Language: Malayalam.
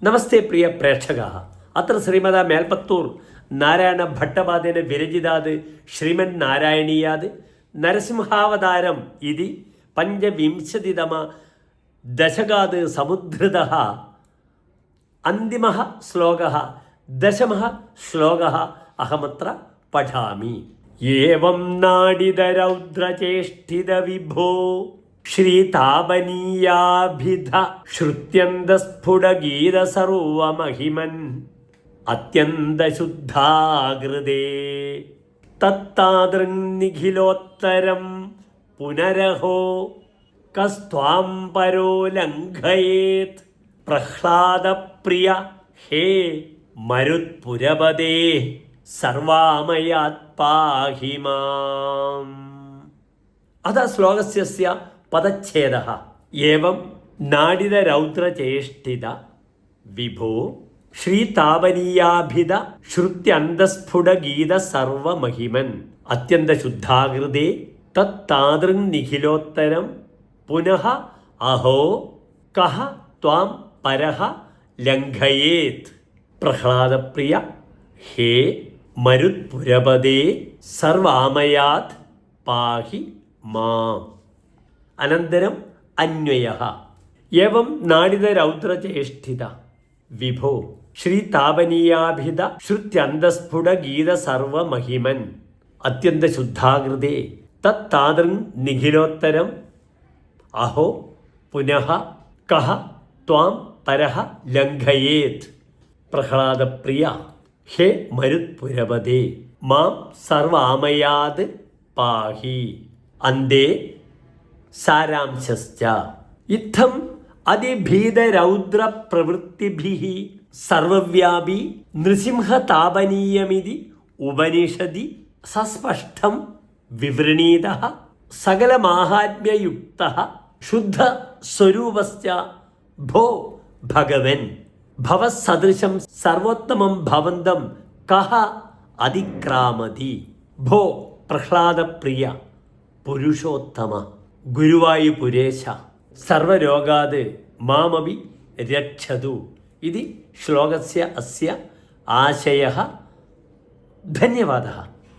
നമസ്തേ പ്രിയ പ്രേക്ഷകാः അത്ര ശ്രീമദ മേൽപ്പത്തൂർ നാരായണ ഭട്ടപാദേന വിരചിതാത് ശ്രീമൻ നാരായണീയാത് നരസിംഹാവതാരം ഇതി പഞ്ചവിംശതിതമ ദശകാത് സമുദ്ധൃതഃ അന്തിമഃ ശ്ലോകഃ ദശമഃ ശ്ലോകഃ അഹമത്ര പഠാമി. ഏവം നാഡിതരൗദ്രചേഷ്ടിത വിഭോ ശ്രീതാപനീയാഭിധ ശ്രുത്യന്തസ്ഫുടഗീതസർവമഹിമൻ അത്യന്തശുദ്ധാകൃതേ തത്താദൃന്നിഖിലോത്തരം പുനരഹോ കസ്ത്വാം പരോ ലംഘയേത് പ്രഹ്ലാദപ്രിയ ഹേ മരുത്പുരപദേ സർവാമയാത് പാഹി മാം. അത ശ്ലോകസ്യ പദച്ഛേദഃ. ഏവം നാഡിതരൗദ്രചേഷ്ടിത വിഭോ ശ്രീതാപനീയാഭിധ ശ്രുത്യന്തസ്ഫുടഗീത സർവമഹിമൻ അത്യന്തശുദ്ധാകൃതേ തത്താദൃന്നിഖിലോത്തരം പുനഃ അഹോ കഃ ത്വാം പരഃ ലംഘയേത് പ്രഹ്ലാദപ്രിയ ഹേ മരുത്പുരപദേ സർവാമയാത് പാഹി മാം. അനന്തരം അന്വയഃ. ഏവം നാഡിതരൗദ്രചേഷ്ടിത വിഭോ ശ്രീതാപനീയാഭിധ ശ്രുത്യന്തസ്ഫുടഗീത സർവമഹിമൻ അത്യന്തശുദ്ധാകൃതേ തത്താദൃങ് നിഖിലോത്തരം അഹോ പുനഃ കഃ ത്വാം പരഃ ലംഘയേത് പ്രഹ്ലാദപ്രിയ ഹേ മരുത്പുരപദേ മാം സർവാമയാത് പാഹി. അന്തേ സാരാംശശ്ച. ഇത്തം അതിഭീതരൗദ്ര പ്രവൃത്തിഭിഃ സർവവ്യാപി നൃസിംഹതാപനീയമിതി ഉപനിഷദി സസ്പഷ്ടം വിവൃണീതഃ സകലമാഹാത്മ്യയുക്തഃ ശുദ്ധസ്വരൂപശ്ച ഭോ ഭഗവൻ ഭവസദൃശം സർവോത്തമം ഭവന്തം കഃ അതിക്രാമതി. ഭോ പ്രഹ്ലാദപ്രിയ പുരുഷോത്തമ ഗുരുവായൂപുരേശ സർവരോഗാത് മാമപി രക്ഷതു. ഇതി ശ്ലോകസ്യ അസ്യ ആശയഃ. ധന്യവാദः.